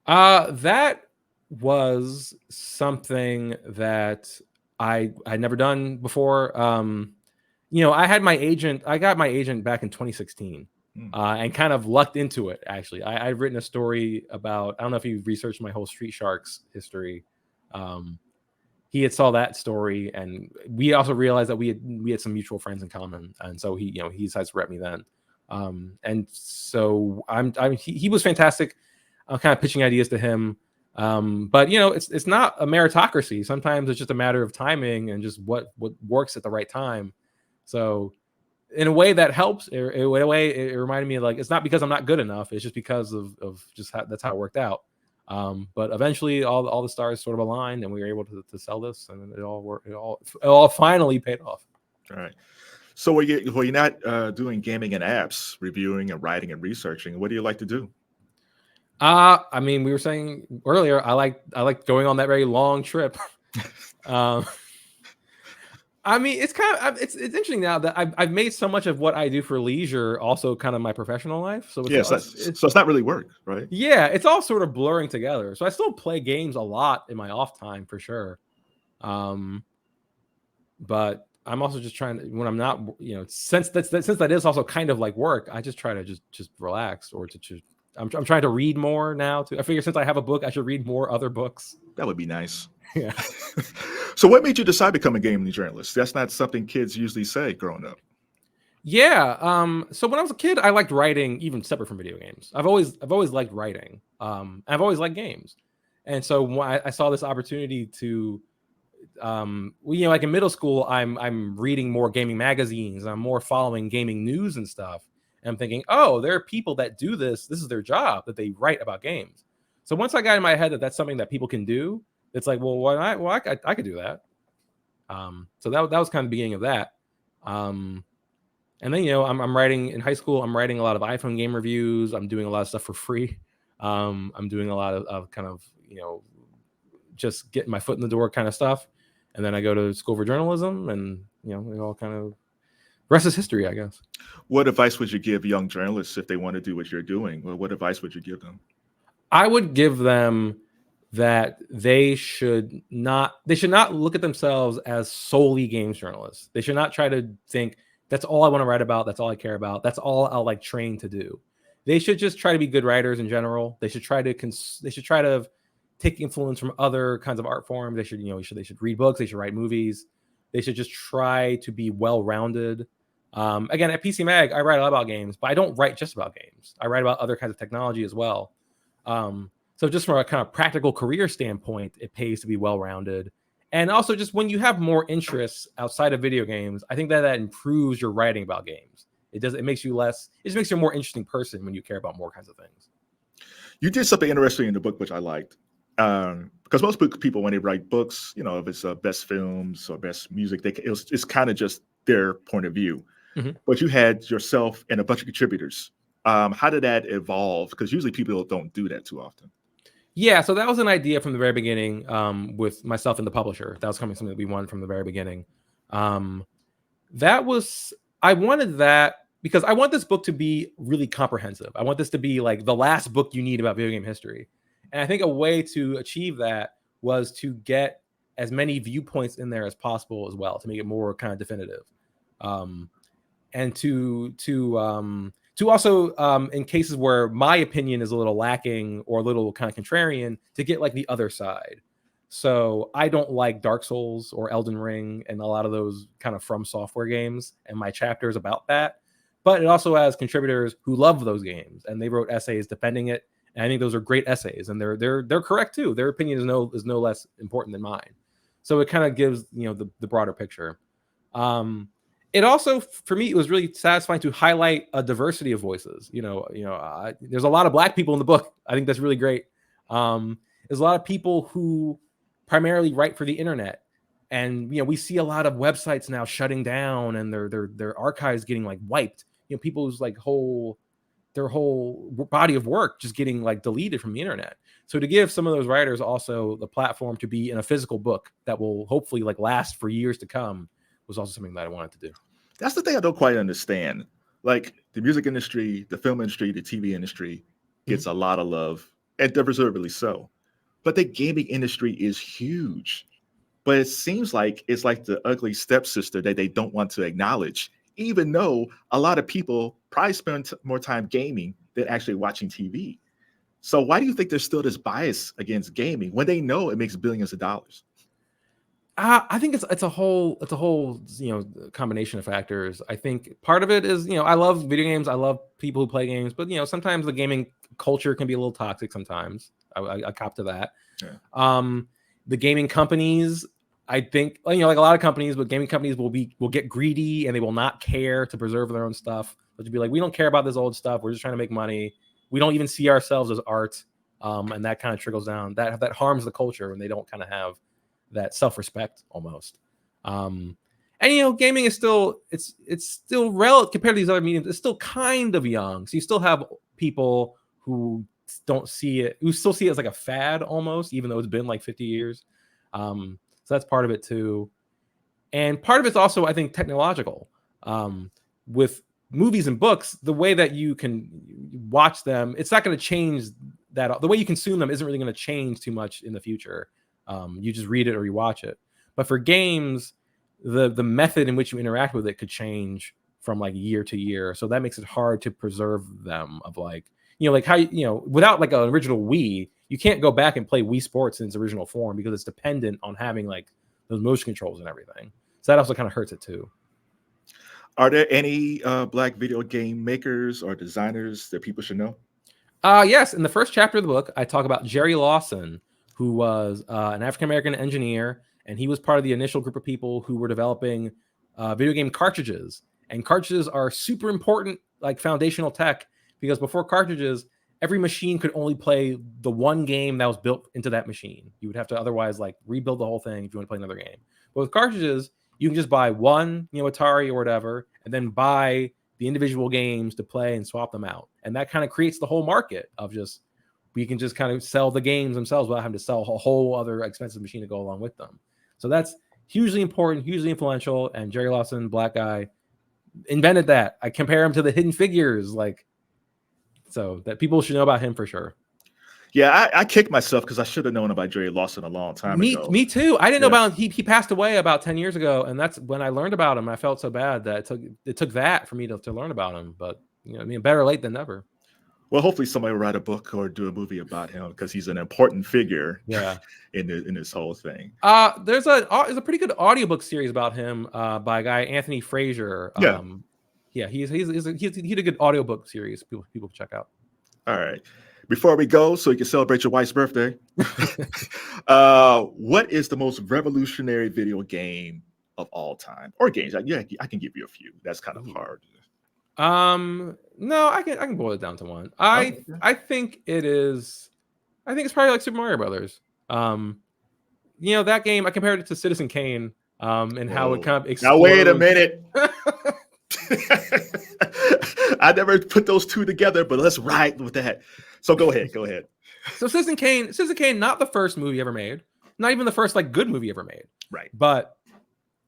That was something that I'd never done before. I got my agent back in 2016 and kind of lucked into it. Actually, I've written a story about, I don't know if you've researched my whole Street Sharks history. He had saw that story, and we also realized that we had some mutual friends in common. And so he decided to rep me then. And so he was fantastic. I'm kind of pitching ideas to him. But it's not a meritocracy. Sometimes it's just a matter of timing and just what works at the right time. So in a way that helps. In a way, it reminded me of like, it's not because I'm not good enough. It's just because of just that's how it worked out. But eventually all the stars sort of aligned and we were able to sell this, and it all worked. It all finally paid off. All right. So were you not doing gaming and apps, reviewing and writing and researching? What do you like to do? We were saying earlier, I like going on that very long trip. It's kind of it's interesting now that I've made so much of what I do for leisure also kind of my professional life. So it's not really work, right? Yeah, it's all sort of blurring together. So I still play games a lot in my off time for sure. But I'm also just trying to, when I'm not, since that is also kind of like work, I just try to just relax or to just. I'm trying to read more now too. I figure since I have a book, I should read more other books. That would be nice. Yeah. So what made you decide to become a gaming journalist? That's not something kids usually say growing up. Yeah. So when I was a kid, I liked writing, even separate from video games. I've always liked writing. I've always liked games. And so when I saw this opportunity to, like in middle school, I'm reading more gaming magazines. I'm more following gaming news and stuff. And I'm thinking, oh, there are people that do this. This is their job, that they write about games. So once I got in my head that that's something that people can do, it's like, well, why not? Well, I could do that. So that was kind of the beginning of that. And then, I'm writing in high school. I'm writing a lot of iPhone game reviews. I'm doing a lot of stuff for free. I'm doing a lot of kind of, just getting my foot in the door kind of stuff. And then I go to school for journalism, and, it all kind of, rest is history, I guess. What advice would you give young journalists if they want to do what you're doing? Well, what advice would you give them? I would give them that they should not look at themselves as solely games journalists. They should not try to think that's all I want to write about. That's all I care about. That's all I'll train to do. They should just try to be good writers in general. They should try to take influence from other kinds of art forms. They should, they should read books. They should write movies. They should just try to be well-rounded. Again, at PC Mag, I write a lot about games, but I don't write just about games. I write about other kinds of technology as well. So just from a kind of practical career standpoint, it pays to be well-rounded. And also just when you have more interests outside of video games, I think that improves your writing about games. It makes you it just makes you a more interesting person when you care about more kinds of things. You did something interesting in the book, which I liked. Because most people, when they write books, if it's best films or best music, it's kind of just their point of view. Mm-hmm. But you had yourself and a bunch of contributors. How did that evolve? Because usually people don't do that too often. Yeah, so that was an idea from the very beginning with myself and the publisher. That was something that we wanted from the very beginning. I wanted that because I want this book to be really comprehensive. I want this to be like the last book you need about video game history. And I think a way to achieve that was to get as many viewpoints in there as possible as well, to make it more kind of definitive. And to also, in cases where my opinion is a little lacking or a little kind of contrarian, to get like the other side. So I don't like Dark Souls or Elden Ring and a lot of those kind of From Software games, and my chapter is about that. But it also has contributors who love those games, and they wrote essays defending it. And I think those are great essays, and they're correct too. Their opinion is no less important than mine. So it kind of gives the broader picture. It also, for me, it was really satisfying to highlight a diversity of voices. There's a lot of Black people in the book. I think that's really great. There's a lot of people who primarily write for the internet, and we see a lot of websites now shutting down and their archives getting like wiped. People's like their whole body of work just getting like deleted from the internet. So to give some of those writers also the platform to be in a physical book that will hopefully like last for years to come was also something that I wanted to do. That's the thing I don't quite understand. Like the music industry, the film industry, the TV industry gets a lot of love, and deservedly so. But the gaming industry is huge. But it seems like it's like the ugly stepsister that they don't want to acknowledge, even though a lot of people probably spend more time gaming than actually watching TV. So why do you think there's still this bias against gaming when they know it makes billions of dollars? I think it's a whole combination of factors. I think part of it is I love video games. I love people who play games, but sometimes the gaming culture can be a little toxic. Sometimes I cop to that. Yeah. The gaming companies, I think like a lot of companies, but gaming companies will get greedy and they will not care to preserve their own stuff. They'll be like, we don't care about this old stuff. We're just trying to make money. We don't even see ourselves as art, and that kind of trickles down. That harms the culture when they don't kind of have that self-respect almost. And gaming is still it's still relative compared to these other mediums. It's still kind of young, so you still have people who don't see it, who still see it as like a fad almost, even though it's been like 50 years. So that's part of it too. And part of it's also, I think, technological. With movies and books, the way that you can watch them, it's not going to change that. The way you consume them isn't really going to change too much in the future. You just read it or you watch it. But for games, the method in which you interact with it could change from like year to year. So that makes it hard to preserve them of like how without like an original Wii, you can't go back and play Wii Sports in its original form because it's dependent on having like those motion controls and everything. So that also kind of hurts it too. Are there any Black video game makers or designers that people should know? Yes. In the first chapter of the book, I talk about Jerry Lawson, who was an African-American engineer, and he was part of the initial group of people who were developing video game cartridges. And cartridges are super important, like foundational tech, because before cartridges, every machine could only play the one game that was built into that machine. You would have to otherwise like rebuild the whole thing if you want to play another game. But with cartridges, you can just buy one, Atari or whatever, and then buy the individual games to play and swap them out. And that kind of creates the whole market of just, we can just kind of sell the games themselves without having to sell a whole other expensive machine to go along with them. So that's hugely important, hugely influential. And Jerry Lawson, Black guy, invented that. I compare him to the Hidden Figures, so that people should know about him for sure. Yeah, I kicked myself because I should have known about Jerry Lawson a long time ago. Me too. I didn't know about him. He passed away about 10 years ago, and that's when I learned about him. I felt so bad that it took that for me to learn about him. But better late than never. Well, hopefully somebody will write a book or do a movie about him because he's an important figure Yeah. in this whole thing. There's a pretty good audiobook series about him by a guy Anthony Frazier. Yeah. Yeah, he did a good audiobook series people check out. All right. Before we go, so you can celebrate your wife's birthday, what is the most revolutionary video game of all time, or games? Yeah, I can give you a few. That's kind of hard. No, I can boil it down to one. Okay. I think it's probably like Super Mario Brothers. That game I compared it to Citizen Kane, and how it kind of explodes. Now wait a minute. I never put those two together, but let's ride with that. So go ahead. So Citizen Kane, not the first movie ever made, not even the first like good movie ever made. Right. But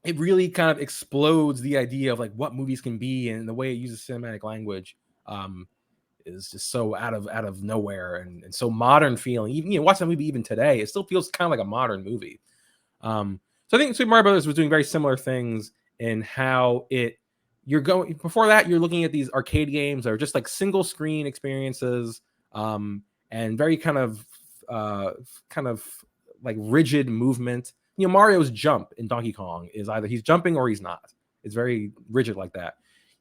it really kind of explodes the idea of like what movies can be, and the way it uses cinematic language is just so out of nowhere and so modern feeling. Even watch that movie even today, it still feels kind of like a modern movie. So I think Super Mario Brothers was doing very similar things in how you're going. Before that, you're looking at these arcade games that are just like single screen experiences, and very kind of like rigid movement. Mario's jump in Donkey Kong is either he's jumping or he's not. It's very rigid like that.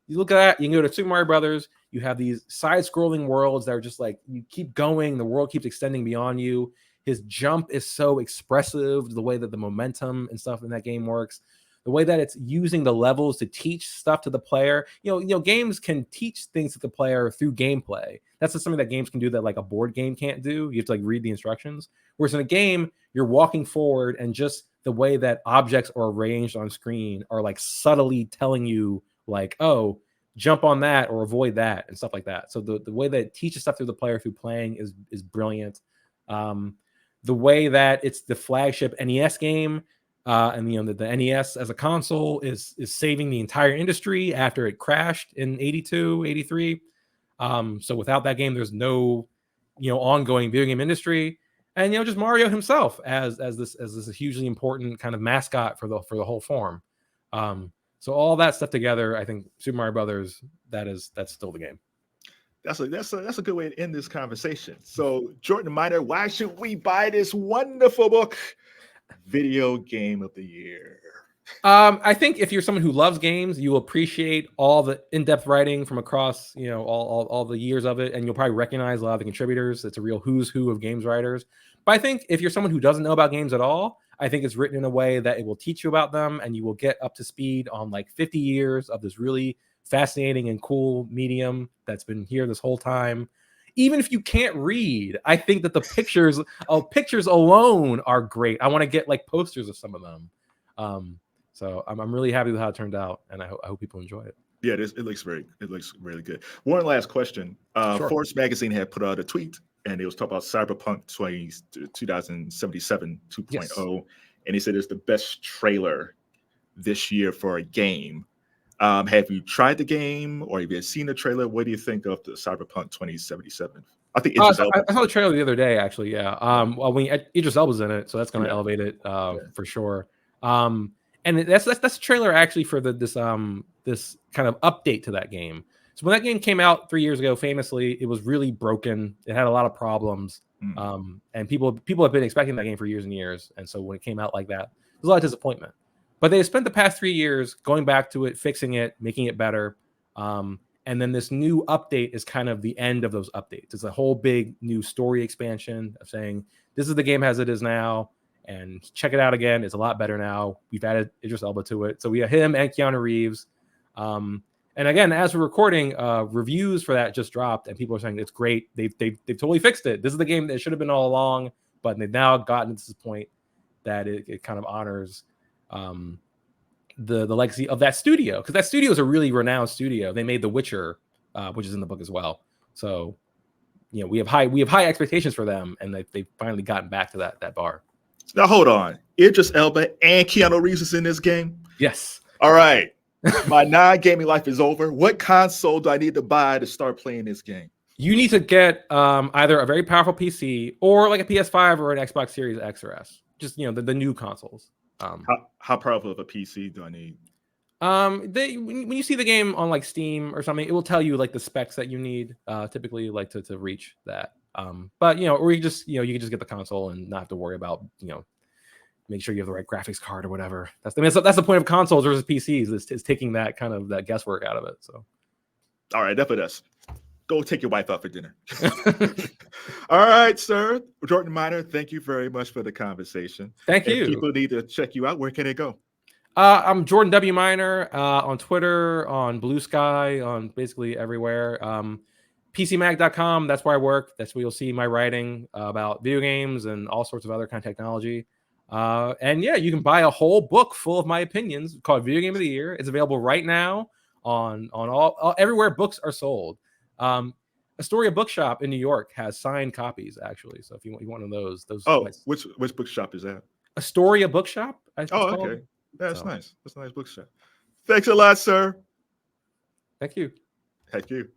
You look at that, you can go to Super Mario Brothers, you have these side-scrolling worlds that are just like, you keep going, the world keeps extending beyond you. His jump is so expressive, the way that the momentum and stuff in that game works, the way that it's using the levels to teach stuff to the player. Games can teach things to the player through gameplay. That's just something that games can do that like a board game can't do. You have to like read the instructions. Whereas in a game, you're walking forward, and just the way that objects are arranged on screen are like subtly telling you like, oh, jump on that or avoid that and stuff like that. So the way that it teaches stuff through the player through playing is brilliant. The way that it's the flagship NES game, and the NES as a console is saving the entire industry after it crashed in 82, 83. So without that game, there's no ongoing video game industry. And just Mario himself as this hugely important kind of mascot for the whole form. So all that stuff together, I think Super Mario Brothers, that's still the game. That's a good way to end this conversation. So Jordan Miner, why should we buy this wonderful book, Video Game of the Year? I think if you're someone who loves games, you will appreciate all the in-depth writing from across, all the years of it, and you'll probably recognize a lot of the contributors. It's a real who's who of games writers. But I think if you're someone who doesn't know about games at all, I think it's written in a way that it will teach you about them, and you will get up to speed on like 50 years of this really fascinating and cool medium that's been here this whole time. Even if you can't read, I think that the pictures alone are great. I want to get like posters of some of them. So I'm really happy with how it turned out, and I hope people enjoy it. Yeah, it looks really good. One last question. Sure. Forbes magazine had put out a tweet, and it was talking about Cyberpunk 2077 2.0, Yes. and he said it's the best trailer this year for a game. Have you tried the game, or have you seen the trailer? What do you think of the Cyberpunk 2077? I think I saw the trailer the other day, actually. Yeah. Well, Idris Elba's in it, so that's going to elevate it for sure. And that's a trailer actually for this kind of update to that game. So when that game came out 3 years ago, famously, it was really broken. It had a lot of problems, and people have been expecting that game for years and years. And so when it came out like that, there's a lot of disappointment. But they spent the past 3 years going back to it, fixing it, making it better. And then this new update is kind of the end of those updates. It's a whole big new story expansion of saying, this is the game as it is now, and check it out again. It's a lot better now. We've added Idris Elba to it. So we have him and Keanu Reeves. And again, as we're recording, reviews for that just dropped, and people are saying it's great. They've totally fixed it. This is the game that it should have been all along, but they've now gotten to this point that it kind of honors the legacy of that studio, because that studio is a really renowned studio. They made The Witcher, which is in the book as well. So we have high expectations for them, and they've finally gotten back to that bar. Now hold on, Idris Elba and Keanu Reeves is in this game? Yes. All right. My non-gaming life is over. What console do I need to buy to start playing this game? You need to get either a very powerful PC or like a PS5 or an Xbox Series X or S. Just the new consoles. How powerful of a PC do I need? When you see the game on like Steam or something, it will tell you like the specs that you need, typically like to reach that. But or you just you can just get the console and not have to worry about make sure you have the right graphics card or whatever. That's the point of consoles versus PCs is taking that kind of that guesswork out of it. So, all right, that's for us. Go take your wife out for dinner. All right, sir. Jordan Miner, thank you very much for the conversation. Thank you. If people need to check you out, where can they go? I'm Jordan W. Miner on Twitter, on Blue Sky, on basically everywhere. PCMag.com, that's where I work. That's where you'll see my writing about video games and all sorts of other kind of technology. And yeah, you can buy a whole book full of my opinions called Video Game of the Year. It's available right now on all everywhere books are sold. Astoria Bookshop in New York has signed copies, actually. So if you want one of those. Oh, which bookshop is that? Astoria Bookshop. Oh, okay. That's nice. That's a nice bookshop. Thanks a lot, sir. Thank you. Thank you.